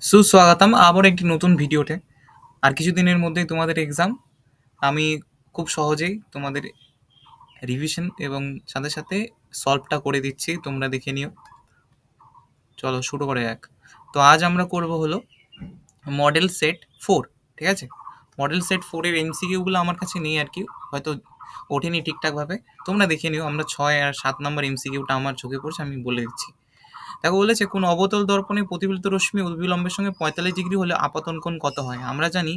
সুস্বাগতম আবার একটি নতুন ভিডিওতে। আর কিছুদিনের মধ্যেই তোমাদের এক্সাম। আমি খুব সহজেই তোমাদের রিভিশন এবং সাথে সাথে সলভটা করে দিচ্ছি, তোমরা দেখে নিও। চলো শুরু করে যাক। তো আজ আমরা করব হলো মডেল সেট 4, ঠিক আছে? মডেল সেট 4-এর এমসিকিউগুলো আমার কাছে নেই আর কি, হয়তো ওঠেনি ঠিকঠাকভাবে। তোমরা দেখে নিও, আমরা 6 আর 7 নম্বর এমসিকিউটা আমার চোখে পড়ছে, আমি বলে দিচ্ছি। দেখো বলেছে, কোন অবতল দর্পণে প্রতিফলিত রশ্মি উদ্ভিলম্বের সঙ্গে 45 ডিগ্রি হলে আপতন কোণ কত হয়? আমরা জানি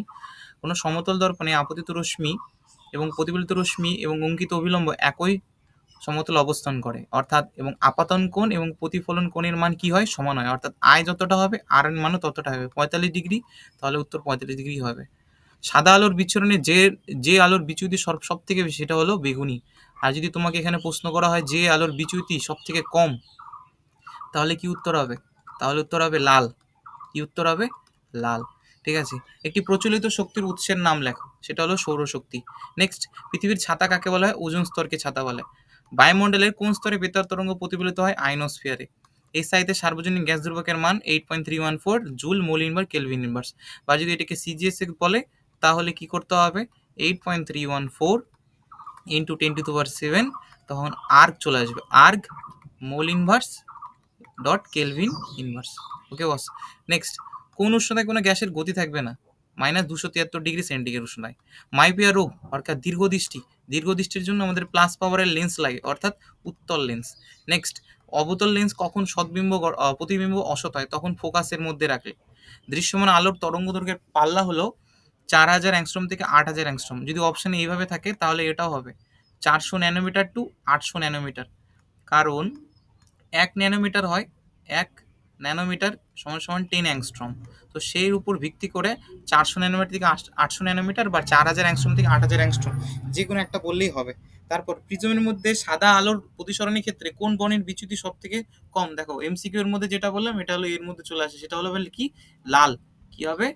কোনো সমতল দর্পণে আপতিত রশ্মি এবং প্রতিফলিত রশ্মি এবং অঙ্কিত অভিলম্ব একই সমতল অবস্থান করে, অর্থাৎ এবং আপাতন কোণ এবং প্রতিফলন কোণের মান কি হয়? সমান হয়, অর্থাৎ আয় যতটা হবে আর এর মানও ততটা হবে। 45 ডিগ্রি, তাহলে উত্তর 45 ডিগ্রি হবে। সাদা আলোর বিচ্ছুরণে যে যে আলোর বিচ্যুতি সব থেকে বেশি, সেটা হলো বেগুনি। আর যদি তোমাকে এখানে প্রশ্ন করা হয় যে আলোর বিচ্যুতি সব থেকে কম, তাহলে কি উত্তর হবে? তাহলে উত্তর হবে লাল। কি উত্তর হবে? লাল। ঠিক আছে। একটি প্রচলিত শক্তির উৎসের নাম লেখো, সেটা হলো সৌরশক্তি। নেক্সট, পৃথিবীর ছাতা কাকে বলা হয়? ওজোন স্তরকে ছাতা বলে। বায়ুমণ্ডলের কোন স্তরে বেতার তরঙ্গ প্রতিফলিত হয়? আয়নোস্ফিয়ারে। এসআইতে সার্বজনীন গ্যাস ধ্রুবকের মান 8.314 জুল মোল ইনভার কেলভিন ইনভার্স। বা যদি এটাকে সিজিএস বলে, তাহলে কি করতে হবে? 8.314 ইন্টু 10⁻⁷, তখন আর্গ চলে আসবে, erg mole inverse dot kelvin inverse. Okay boss. Next, কোন উষ্ণতায় কোনো গ্যাসের গতি থাকবে না? -273 ডিগ্রি সেন্টিগ্রেড উষ্ণতায়। মাইপিয়া রোগ অর্থাৎ দীর্ঘদৃষ্টি, দীর্ঘদৃষ্টির জন্য আমাদের প্লাস পাওয়ারের লেন্স লাগে, অর্থাৎ উত্তল লেন্স। নেক্সট, অবতল লেন্স কখন সদ্বিম্ব প্রতিবিম্ব অসৎ হয়? তখন ফোকাসের মধ্যে রাখে। দৃশ্যমান আলোর তরঙ্গ দৈর্ঘ্যের পাল্লা হলো 4000 অ্যাংস্ট্রম থেকে 8000 অ্যাংস্ট্রম। যদি অপশানে এইভাবে থাকে তাহলে এটাও হবে 400 ন্যানোমিটার টু 800 ন্যানোমিটার। কারণ 1 ন্যানোমিটার হয়, 1 ন্যানোমিটার সমান সমান 10 অ্যাংস্ট্রম। তো সেই উপর ভিত্তি করে 400 ন্যানোমিটার থেকে 800 ন্যানোমিটার বা 4000 অ্যাংস্ট্রম থেকে 8000 অ্যাংস্ট্রম, যে কোনো একটা বললেই হবে। তারপর প্রিজমের মধ্যে সাদা আলোর প্রতিসরণের ক্ষেত্রে কোন বর্ণের বিচ্যুতি সব থেকে কম? দেখো এমসিকিউ এর মধ্যে যেটা বললাম, এটা হলো এর মধ্যে চলে আসে, সেটা হলো বলে কি? লাল। কি হবে?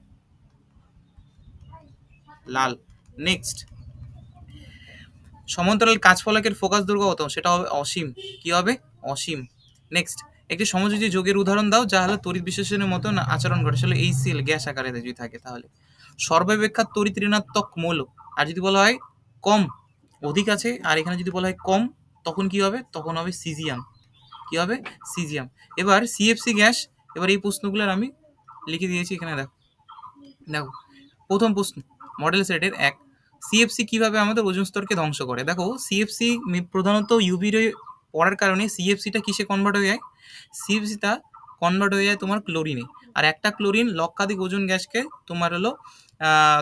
লাল। নেক্সট, সমান্তরাল কাঁচফলকের ফোকাস দৈর্ঘ্য কত? সেটা হবে অসীম। কি হবে? অসীম। নেক্সট, একটি সমযোজী যোগের উদাহরণ দাও যা হলো তড়িৎ বিশ্লেষণের মতো আচরণ করে, সেটা HCl গ্যাস আকারে যদি থাকে। তাহলে সর্বাপেক্ষা তড়িৎ ঋণাত্মক মৌল। আর যদি বলা হয় কম, অধিক আছে, আর এখানে যদি বলা হয় কম, তখন কি হবে? তখন হবে সিজিয়াম। কি হবে? সিজিয়াম। এবার সিএফসি গ্যাস, এবার এই প্রশ্নগুলোর আমি লিখে দিয়েছি এখানে, দেখো। দেখো প্রথম প্রশ্ন মডেল সেটের 1, সিএফসি কিভাবে আমাদের ওজোন স্তরকে ধ্বংস করে? দেখো সিএফসি প্রধানত ইউভি রে পড়ার কারণে সিএফসিটা কিসে কনভার্ট হয়ে যায়? সিএফসিটা কনভার্ট হয়ে যায় তোমার ক্লোরিনে। আর একটা ক্লোরিন লক্ষাধিক ওজোন গ্যাসকে তোমার হলো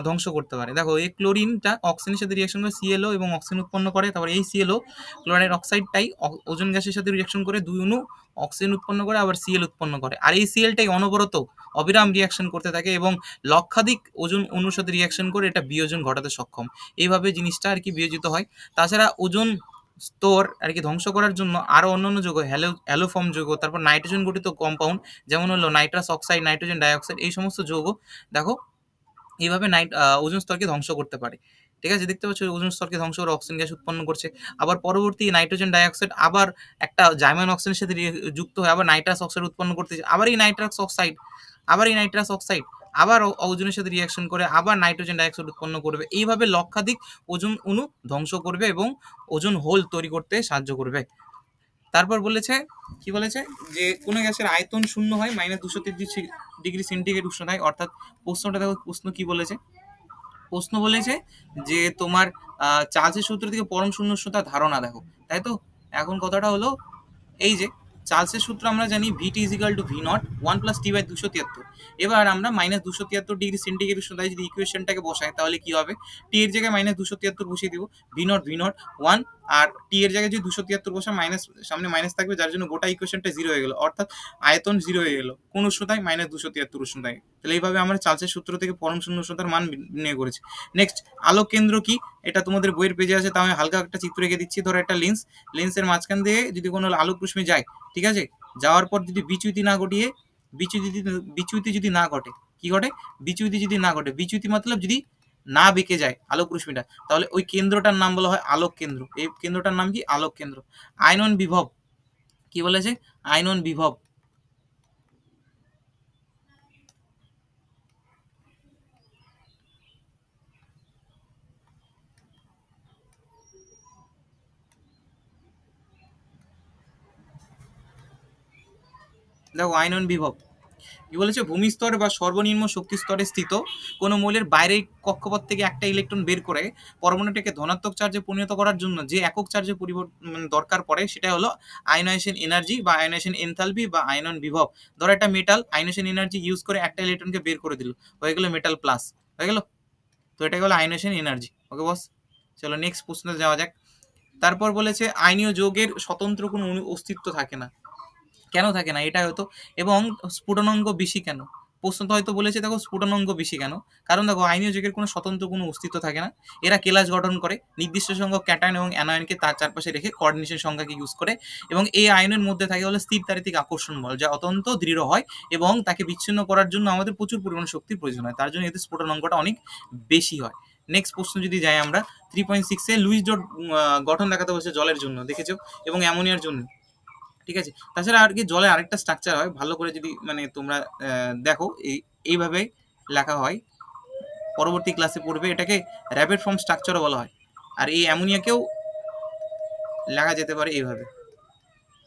ধ্বংস করতে পারে। দেখো এই ক্লোরিনটা অক্সিজেনের সাথে রিয়াকশন করে সিএলও এবং অক্সিজেন উৎপন্ন করে। তারপর এই সিএলও ক্লোরাইড অক্সাইডটাই ওজোন গ্যাসের সাথে রিয়াকশন করে 2 অণু অক্সিজেন উৎপন্ন করে, আবার সিএল উৎপন্ন করে। আর এই সিএলটাই অনবরত অবিরাম রিয়াকশন করতে থাকে এবং লক্ষাধিক ওজন অণুর সাথে রিয়াকশন করে এটা বিয়োজন ঘটাতে সক্ষম। এইভাবে জিনিসটা আর কি বিয়োজিত হয়। তাছাড়া ওজন স্তর আর কি ধ্বংস করার জন্য আরও অন্যান্য যৌগ, হ্যালোফর্ম যৌগ, তারপর নাইট্রোজেন গঠিত কম্পাউন্ড, যেমন হলো নাইট্রাস অক্সাইড, নাইট্রোজেন ডাইঅক্সাইড, এই সমস্ত যৌগ দেখো এইভাবে ওজন স্তরকে ধ্বংস করতে পারে। ঠিক আছে, দেখতে পাচ্ছ ওজন স্তরকে ধ্বংস করে অক্সিজেন গ্যাস উৎপন্ন করছে। আবার পরবর্তী নাইট্রোজেন ডাইঅক্সাইড আবার একটা জার্মান অক্সিজেনের সাথে যুক্ত হয়ে আবার নাইট্রাস অক্সাইড উৎপন্ন করতেছে। আবার এই নাইট্রাস অক্সাইড আবার ওজনের সাথে রিয়াকশন করে আবার নাইট্রোজেন ডাইঅক্সাইড উৎপন্ন করবে। এইভাবে লক্ষাধিক ওজন অণু ধ্বংস করবে এবং ওজন হোল তৈরি করতে সাহায্য করবে। তারপর বলেছে, কি বলেছে? যে কোনো গ্যাসের আয়তন শূন্য হয় -233 ডিগ্রি সেন্টিগ্রেড উষ্ণতায়। অর্থাৎ প্রশ্নটা দেখো, প্রশ্ন কি বলেছে? প্রশ্ন বলেছে যে তোমার চার্লসের সূত্র থেকে পরম শূন্য উষ্ণতার ধারণা দেখো, তাই তো? এখন কথাটা হলো এই যে চার্লসের সূত্র আমরা জানি VT equal to V nought 1 + T/273। এবার আমরা -273 ডিগ্রি সেন্টিগ্রেড উষ্ণতায় যদি ইকুয়েশনটাকে বসাই, তাহলে কি হবে? টি এর জায়গায় -273 বসিয়ে দিব, ভি নট 1, আর টি এর জায়গায় যদি 273 বসা, মাইনাস সামনে মাইনাস থাকবে, যার জন্য গোটা ইকুয়েশনটা জিরো হয়ে গেল, অর্থাৎ আয়তন জিরো হয়ে গেল। কোন উষ্ণতায়? -273 উষ্ণতায়। তাহলে এইভাবে আমরা চার্লসের সূত্র থেকে পরম শূন্য উষ্ণতার মান নির্ণয় করেছি। নেক্সট, আলোক কেন্দ্র কি? এটা তোমাদের বইয়ের পেজে আছে, তাও আমি হালকা একটা চিত্র রেখে দিচ্ছি। ধরো একটা লেন্সের মাঝখান দিয়ে যদি কোনো আলোক রশ্মি যায়, ঠিক আছে, যাওয়ার পর যদি বিচ্যুতি না ঘটিয়ে বিচ্যুতি যদি না ঘটে, কি ঘটে? বিচ্যুতি যদি না ঘটে, বিচ্যুতি মতলব যদি না বেঁকে যায় আলোক রশ্মিটা, তাহলে ওই কেন্দ্রটার নাম বলা হয় আলোক কেন্দ্র। এই কেন্দ্রটার নাম কি? আলোক কেন্দ্র। আয়নন বিভব কি বলেছে? আয়নন বিভব দেখো আয়নন বিভব কি বলেছে, ভূমিস্তর বা সর্বনিম্ন শক্তি স্তরে স্থিত কোনো মৌলের বাইরের কক্ষপথ থেকে একটা ইলেকট্রন বের করে পরমাণুটাকে ধনাত্মক চার্জে পরিণত করার জন্য যে একক চার্জে পরিবর্তন দরকার পড়ে সেটা হলো আয়নাইজেশন এনার্জি বা আয়নাইজেশন এনথালপি বা আয়নন বিভব। ধরো একটা মেটাল আয়নাইজেশন এনার্জি ইউজ করে একটা ইলেকট্রনকে বের করে দিল, হয়ে গেল মেটাল প্লাস, হয়ে গেল। তো এটা হলো আয়নাইজেশন এনার্জি। ওকে বস, চলো নেক্সট প্রশ্নে যাওয়া যাক। তারপর বলেছে আয়নীয় যৌগের স্বতন্ত্র কোনো অস্তিত্ব থাকে না। কেন থাকে না এটা হয়তো, এবং স্ফুটনাঙ্গ বেশি কেন? প্রশ্ন তো হয়তো বলেছে দেখো স্ফুটনাঙ্গ বেশি কেন, কারণ দেখো আয়নীয় যৌগের কোনো স্বতন্ত্র কোনো অস্তিত্ব থাকে না। এরা কেলাস গঠন করে নির্দিষ্ট সংখ্যক ক্যাটায়ন এবং অ্যানায়নকে তার চারপাশে রেখে কোঅর্ডিনেশন সংখ্যাকে ইউজ করে, এবং এই আয়নের মধ্যে থাকে হলো স্থির তারিতিক আকর্ষণ বল যা অত্যন্ত দৃঢ় হয়, এবং তাকে বিচ্ছিন্ন করার জন্য আমাদের প্রচুর পরিমাণে শক্তির প্রয়োজন হয়, তার জন্য এদের স্ফুটনাঙ্গটা অনেক বেশি হয়। নেক্সট প্রশ্ন যদি যাই আমরা 3.6 লুইস ডট গঠন দেখাতে বলছে জলের জন্য, দেখেছো, এবং অ্যামোনিয়ার জন্য, ঠিক আছে। তাছাড়া আর কি জলের আরেকটা স্ট্রাকচার হয়, ভালো করে যদি মানে তোমরা দেখো এইভাবে লেখা হয়, পরবর্তী ক্লাসে পড়বে, এটাকে র্যাপিড ফর্ম স্ট্রাকচারও বলা হয়। আর এই অ্যামোনিয়াকেও লেখা যেতে পারে এইভাবে,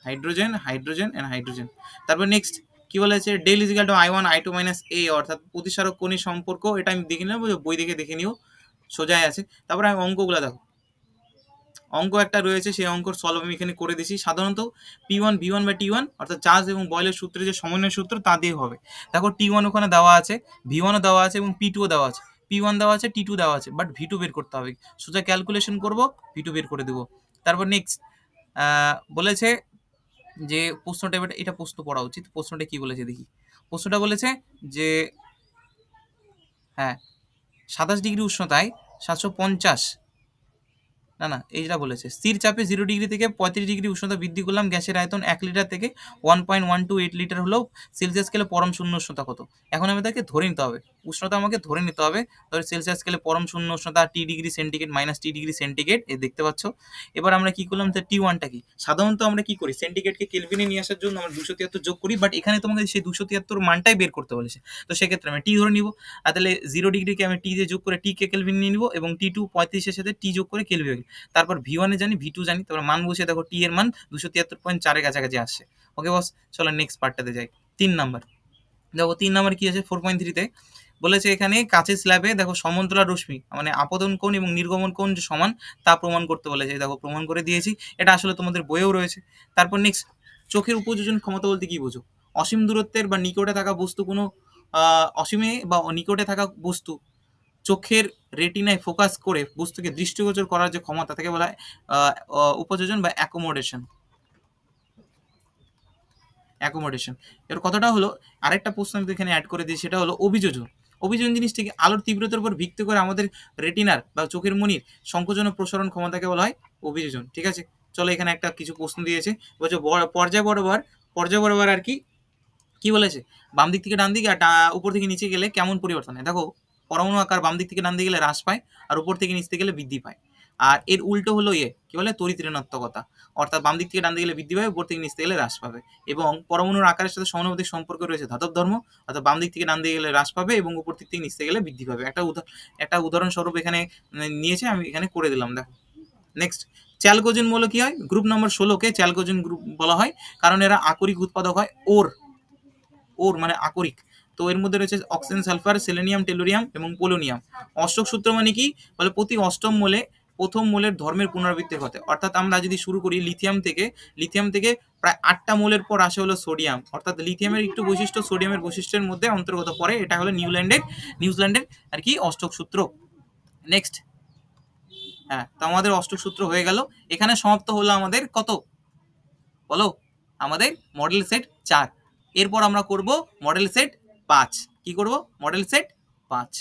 হাইড্রোজেন হাইড্রোজেন অ্যান্ড হাইড্রোজেন। তারপর নেক্সট কি বলেছে, del is equal to I1 I2 minus A, অর্থাৎ প্রতিসারক কণির সম্পর্ক, এটা আমি দেখে নেবো, বই দেখে নিও, সোজাই আছে। তারপরে আমি অঙ্কগুলো দেখো, অঙ্ক একটা রয়েছে, সেই অঙ্কর সলভ আমি এখানে করে দিছি। সাধারণত P1 V1 বা T1 অর্থাৎ চার্জ এবং বয়লের সূত্রে যে সমন্বয় সূত্র তা দিয়ে হবে। দেখো T1 ওখানে দেওয়া আছে, V1ও দেওয়া আছে এবং P2ও দেওয়া আছে, P1 দেওয়া আছে, T2 দেওয়া আছে, বাট V2 বের করতে হবে। সোজা ক্যালকুলেশন করব, V2 বের করে দেবো। তারপর নেক্সট বলেছে যে প্রশ্নটা, এবার এটা প্রশ্ন পড়া উচিত, প্রশ্নটা কি বলেছে দেখি। প্রশ্নটা বলেছে যে হ্যাঁ 27 ডিগ্রি উষ্ণতায় 750, না এইটা বলেছে স্থির চাপে 0 ডিগ্রি থেকে 35 ডিগ্রি উষ্ণতা বৃদ্ধি করলাম, গ্যাসের আয়তন 1 লিটার থেকে 1.128 লিটার হলেও সেলসিয়াস স্কেলে পরম শূন্য উষ্ণতা কত? এখন আমাদেরকে ধরে নিতে হবে উষ্ণতা, আমাকে ধরে নিতে হবে। ধরে সেলসিয়াস স্কেলে পরম শূন্য উষ্ণতা T degree centigrade minus T degree centigrade, এ দেখতে পাচ্ছ। এবার আমরা কি করলাম, তো T1টা কি, সাধারণত আমরা কি করি সেন্টিগ্রেডকে কেলভিনে নিয়ে আসার জন্য আমরা 273 যোগ করি, বাট এখানে তোমাকে সেই 273 মানটাই বের করতে বলেছে, তো সেক্ষেত্রে আমি টি ধরে নিব। আর তাহলে 0 ডিগ্রিকে আমি টি দিয়ে যোগ করে টি কে কেলভিন নিয়ে নিব, এবং T2 35-এর সাথে টি যোগ করে কেলভিন। তারপর V1 জানি, V2 জানি, তারপর মান বসে দেখো টি এর মান 273.4 এর কাছাকাছি আসছে। ওকে বস, চলো নেক্সট পার্টটাতে যাই। 3 নাম্বার দেখো, 3 নাম্বার কি আছে 4.3-তে বলেছে এখানে কাঁচের স্ল্যাবে দেখো সমান্তরাল রশ্মি মানে আপতন কোণ এবং নির্গমন কোণ যে সমান তা প্রমাণ করতে বলেছে, দেখো প্রমাণ করে দিয়েছি, এটা আসলে তোমাদের বইয়েও রয়েছে। তারপর নেক্সট চোখের উপযোজন ক্ষমতা বলতে কি বোঝো? অসীম দূরত্বের বা নিকটে থাকা বস্তু কোনো অসীমে বা নিকটে থাকা বস্তু চোখের রেটিনায় ফোকাস করে বস্তুকে দৃষ্টিগোচর করার যে ক্ষমতা তাকে বলা হয় উপযোজন বা অ্যাকোমোডেশন। এর কথাটা হলো, আরেকটা প্রশ্ন আমি এখানে অ্যাড করে দিই, সেটা হলো অভিযোজন। অভিযোজন জিনিসটি আলোর তীব্রতার উপর ভিত্তি করে আমাদের রেটিনার বা চোখের মনির সংকোচন ও প্রসারণ ক্ষমতাকে বলা হয় অভিযোজন, ঠিক আছে। চলো এখানে একটা কিছু প্রশ্ন দিয়েছে, বলছে পর্যায় বরাবর আর কি বলেছে, বাম দিক থেকে ডান দিকে আর উপর থেকে নিচে গেলে কেমন পরিবর্তন হয়? দেখো পরমাণু আকার বাম দিক থেকে ডান দিকে গেলে হ্রাস পায়, আর উপর থেকে নিচে গেলে বৃদ্ধি পায়। আর এর উল্টো হলো কি বলে, তড়িৎ ঋণাত্মকতা, অর্থাৎ বাম দিক থেকে ডান দিকে গেলে বৃদ্ধি পাবে, উপর থেকে নিচে গেলে হ্রাস পাবে। এবং পরমাণুর আকারের সাথে সমানুপাতিক সম্পর্ক রয়েছে ধাতব ধর্ম, অর্থাৎ বাম দিক থেকে ডান দিকে গেলে হ্রাস পাবে এবং উপর দিক থেকে নিচে গেলে বৃদ্ধি পাবে। একটা উদাহরণস্বরূপ এখানে নিয়েছে, আমি এখানে করে দিলাম, দেখো। নেক্সট চ্যালকোজেন মৌল কি হয়? গ্রুপ নম্বর 16-কে চ্যালকোজেন গ্রুপ বলা হয়, কারণ এরা আকরিক উৎপাদক হয়, ওর মানে আকরিক। তো এর মধ্যে রয়েছে অক্সিজেন, সালফার, সেলেনিয়াম, টেলুরিয়াম এবং পোলোনিয়াম। অষ্টক সূত্র মানে কি বলে, প্রতি অষ্টম মোলে প্রথম মোলের ধর্মের পুনরাবৃত্তি ঘটে, অর্থাৎ আমরা যদি শুরু করি লিথিয়াম থেকে প্রায় 8টা মোলের পর আসে হলো সোডিয়াম, অর্থাৎ লিথিয়ামের একটু বৈশিষ্ট্য সোডিয়ামের বৈশিষ্ট্যের মধ্যে অন্তর্গত পড়ে, এটা হলো নিউজিল্যান্ডের আর কি অষ্টক সূত্র। নেক্সট হ্যাঁ, তো আমাদের অষ্টক সূত্র হয়ে গেল, এখানে সমাপ্ত হলো আমাদের কত বলো, আমাদের মডেল সেট 4। এরপর আমরা করব মডেল সেট 5। কি করব? Model set 5।